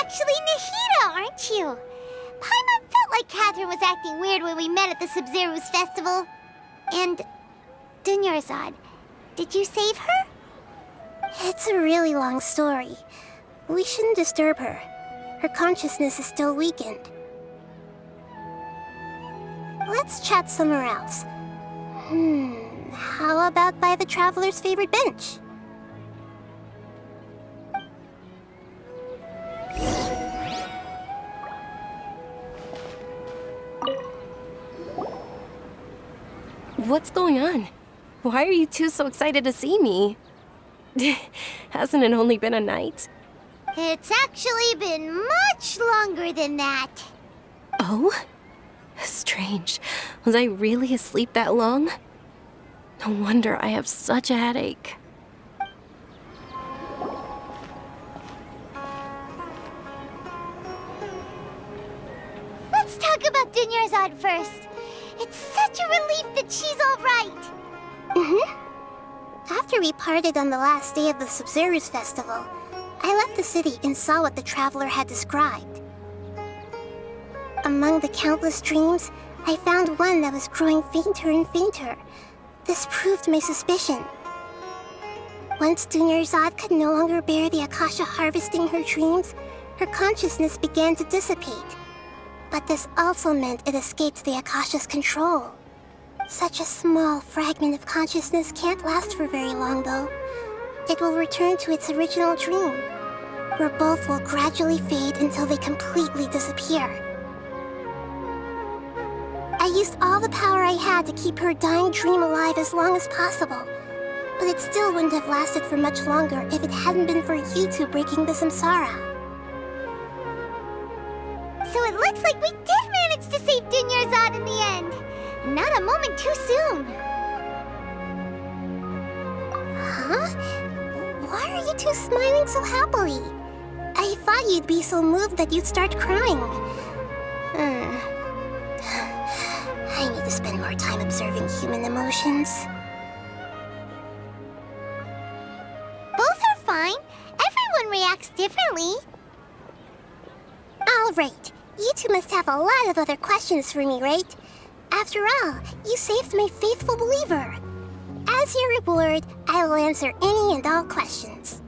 actually Nahida, aren't you? Paimon felt like Katheryne was acting weird when we met at the Sumeru's festival. And Dunyarzad, did you save her? It's a really long story. We shouldn't disturb her. Her consciousness is still weakened. Let's chat somewhere else. How about by the traveler's favorite bench? What's going on? Why are you two so excited to see me? Hasn't it only been a night? It's actually been much longer than that. Oh? Strange. Was I really asleep that long? No wonder I have such a headache. Let's talk about Dunyarzad first. It's such a relief that she's all right. After we parted on the last day of the Sumeru's festival, I left the city and saw what the traveler had described. Among the countless dreams, I found one that was growing fainter and fainter. This proved my suspicion. Once Dunyarzad could no longer bear the Akasha harvesting her dreams, her consciousness began to dissipate. But this also meant it escaped the Akasha's control. Such a small fragment of consciousness can't last for very long, though. It will return to its original dream, where both will gradually fade until they completely disappear. I used all the power I had to keep her dying dream alive as long as possible, but it still wouldn't have lasted for much longer if it hadn't been for you two breaking the samsara. So it looks like we did manage to save Dunyarzad in the end. Not a moment too soon. Huh? Why are you two smiling so happily? I thought you'd be so moved that you'd start crying. I need to spend more time observing human emotions. Both are fine. Everyone reacts differently. All right. You two must have a lot of other questions for me, right? After all, you saved my faithful believer. As your reward, I will answer any and all questions.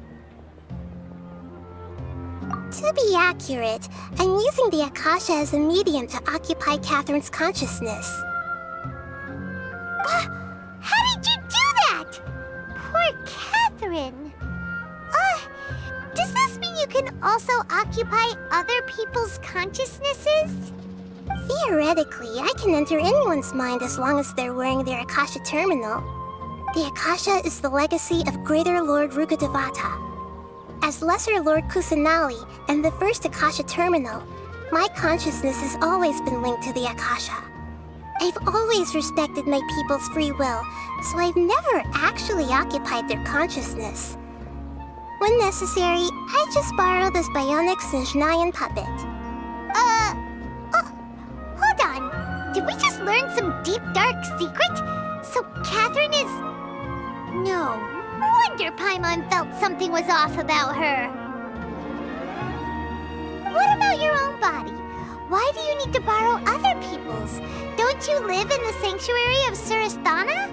To be accurate, I'm using the Akasha as a medium to occupy Katheryne's consciousness. How did you do that? Poor Katheryne. Does this mean you can also occupy other people's consciousnesses? Theoretically, I can enter anyone's mind as long as they're wearing their Akasha terminal. The Akasha is the legacy of Greater Lord Rukkhadevata. As Lesser Lord Kusanali and the first Akasha terminal, my consciousness has always been linked to the Akasha. I've always respected my people's free will, so I've never actually occupied their consciousness. When necessary, I just borrow this bionic Snezhnayan puppet. Hold on. Did we just learn some deep, dark secret? So Katheryne is... No wonder Paimon felt something was off about her. What about your own body? Why do you need to borrow other people's? Don't you live in the sanctuary of Surasthana?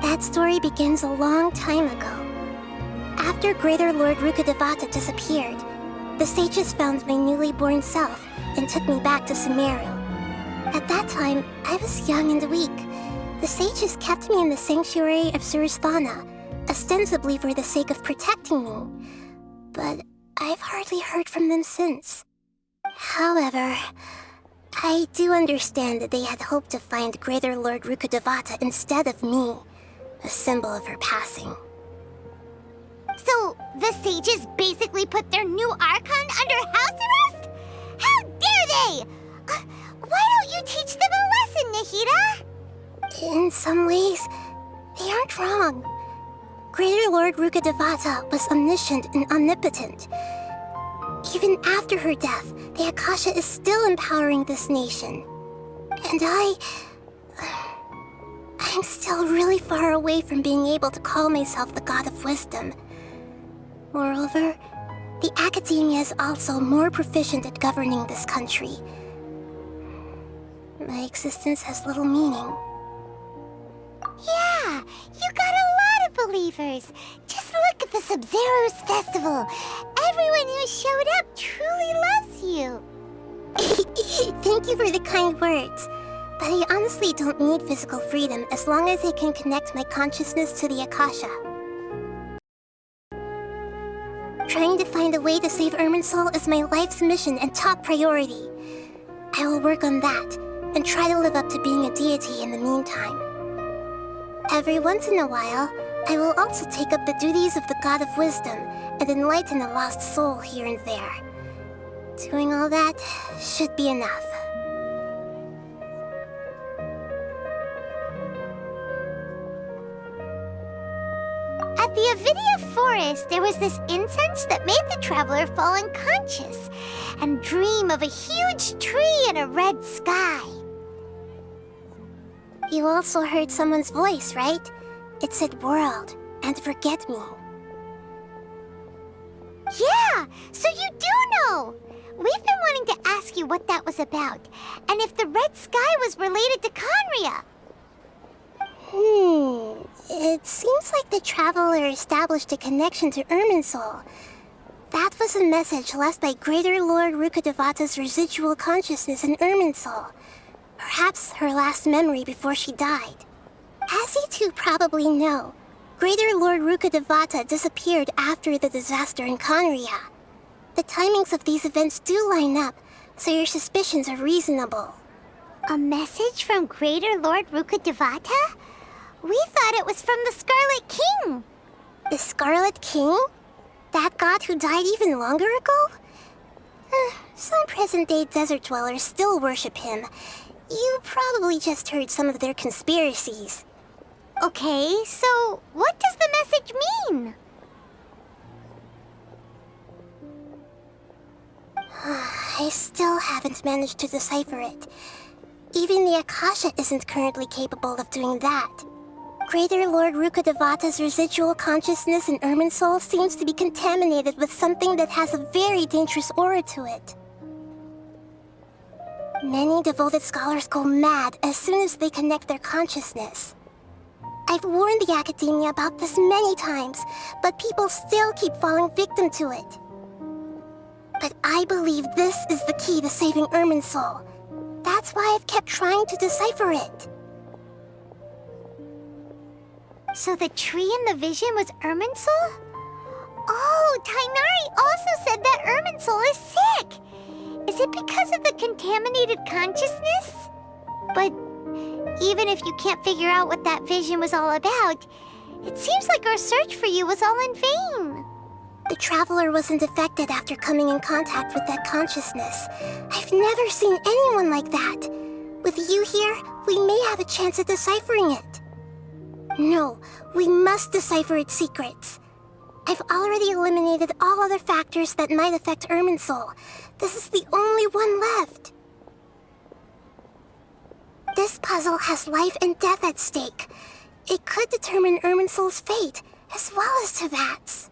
That story begins a long time ago. After Greater Lord Rukkhadevata disappeared, the sages found my newly born self and took me back to Sumeru. At that time, I was young and weak. The sages kept me in the sanctuary of Surasthana, ostensibly for the sake of protecting me. But I've hardly heard from them since. However, I do understand that they had hoped to find Greater Lord Rukkhadevata instead of me, a symbol of her passing. So, the sages basically put their new Archon under house arrest? How dare they! Why don't you teach them a lesson, Nahida? In some ways, they aren't wrong. Greater Lord Rukkhadevata was omniscient and omnipotent. Even after her death, the Akasha is still empowering this nation. And I'm still really far away from being able to call myself the God of Wisdom. Moreover, The academia is also more proficient at governing this country. My existence has little meaning. Yeah, you got a lot of believers. Just look at the Sub-Zero's festival. Everyone who showed up truly loves you. Thank you for the kind words. But I honestly don't need physical freedom as long as I can connect my consciousness to the Akasha. Trying to find a way to save Irminsul is my life's mission and top priority. I will work on that, and try to live up to being a deity in the meantime. Every once in a while, I will also take up the duties of the God of Wisdom and enlighten a lost soul here and there. Doing all that should be enough. At the Avidia forest, there was this incense that made the traveler fall unconscious and dream of a huge tree and a red sky. You also heard someone's voice, right? It said world and forget me. Yeah, so you do know! We've been wanting to ask you what that was about, and if the red sky was related to Conria. It seems like the traveler established a connection to Irminsul. That was a message left by Greater Lord Rukkhadevata's residual consciousness in Irminsul. Perhaps her last memory before she died. As you two probably know, Greater Lord Rukkhadevata disappeared after the disaster in Conria. The timings of these events do line up, so your suspicions are reasonable. A message from Greater Lord Rukkhadevata? We thought it was from the Scarlet King. The Scarlet King? That god who died even longer ago? Some present-day desert dwellers still worship him. You probably just heard some of their conspiracies. Okay, so what does the message mean? I still haven't managed to decipher it. Even the Akasha isn't currently capable of doing that. Greater Lord Rukkhadevata's residual consciousness in Irminsul seems to be contaminated with something that has a very dangerous aura to it. Many devoted scholars go mad as soon as they connect their consciousness. I've warned the academia about this many times, but people still keep falling victim to it. But I believe this is the key to saving Irminsul. That's why I've kept trying to decipher it. So the tree in the vision was Irminsul? Oh, Tighnari also said that Irminsul is sick! Is it because of the contaminated consciousness? But even if you can't figure out what that vision was all about, it seems like our search for you was all in vain. The traveler wasn't affected after coming in contact with that consciousness. I've never seen anyone like that. With you here, we may have a chance at deciphering it. No, we must decipher its secrets. I've already eliminated all other factors that might affect Irminsul. This is the only one left. This puzzle has life and death at stake. It could determine Irminsul's fate, as well as Tevat's.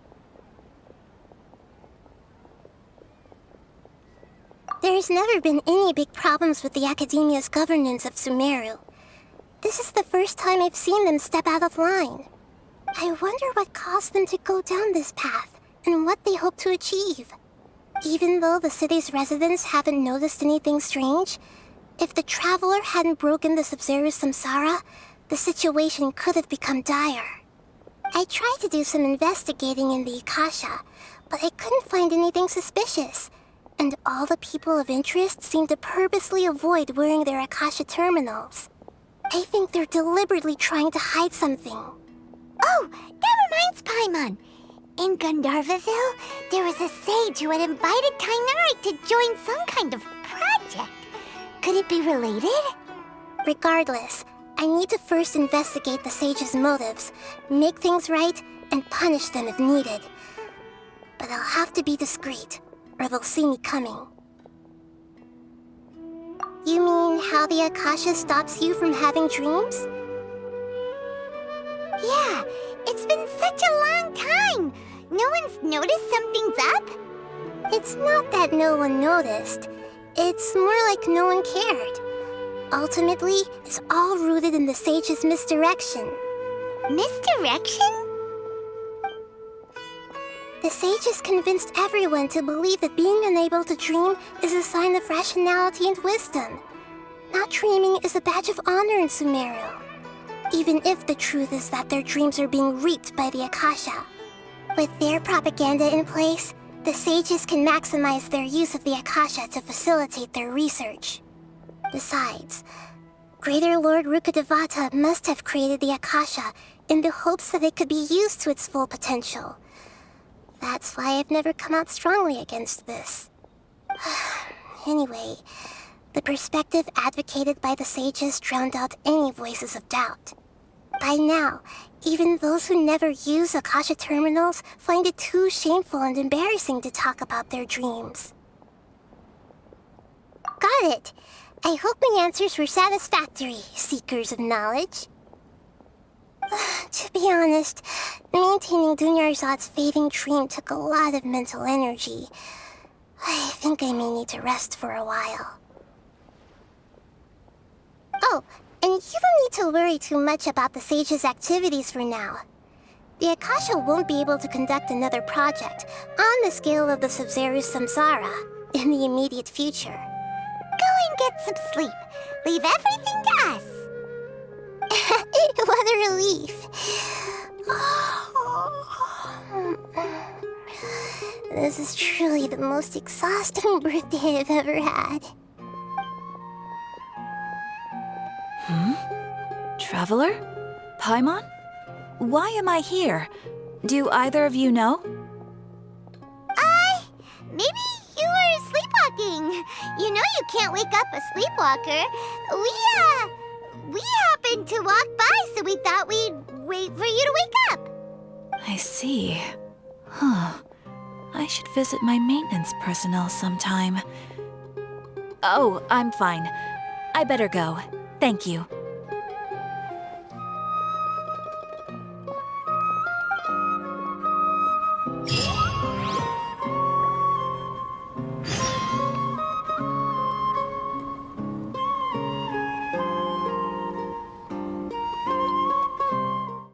There's never been any big problems with the Academia's governance of Sumeru. This is the first time I've seen them step out of line. I wonder what caused them to go down this path, and what they hope to achieve. Even though the city's residents haven't noticed anything strange, if the traveler hadn't broken the Sub-Zero's samsara, the situation could have become dire. I tried to do some investigating in the Akasha, but I couldn't find anything suspicious, and all the people of interest seem to purposely avoid wearing their Akasha terminals. I think they're deliberately trying to hide something. Oh, that reminds Paimon. In Gandharvaville, there was a sage who had invited Tighnari to join some kind of project. Could it be related? Regardless, I need to first investigate the sage's motives, make things right, and punish them if needed. But I'll have to be discreet, or they'll see me coming. You mean how the Akasha stops you from having dreams? Yeah, it's been such a long time. No one's noticed something's up? It's not that no one noticed. It's more like no one cared. Ultimately, it's all rooted in the sage's misdirection. Misdirection? The sages convinced everyone to believe that being unable to dream is a sign of rationality and wisdom. Not dreaming is a badge of honor in Sumeru, even if the truth is that their dreams are being reaped by the Akasha. With their propaganda in place, the sages can maximize their use of the Akasha to facilitate their research. Besides, Greater Lord Rukkhadevata must have created the Akasha in the hopes that it could be used to its full potential. That's why I've never come out strongly against this. Anyway, the perspective advocated by the sages drowned out any voices of doubt. By now, even those who never use Akasha terminals find it too shameful and embarrassing to talk about their dreams. Got it! I hope my answers were satisfactory, seekers of knowledge. To be honest, maintaining Dunyarzad's fading dream took a lot of mental energy. I think I may need to rest for a while. Oh, and you don't need to worry too much about the sage's activities for now. The Akasha won't be able to conduct another project on the scale of the Sub-Zero's Samsara in the immediate future. Go and get some sleep. Leave everything to us. What a relief. This is truly the most exhausting birthday I've ever had. Traveler? Paimon? Why am I here? Do either of you know? Maybe you were sleepwalking. You know you can't wake up a sleepwalker. We happened to walk by, so we thought we'd wait for you to wake up. I see. I should visit my maintenance personnel sometime. Oh, I'm fine. I better go. Thank you.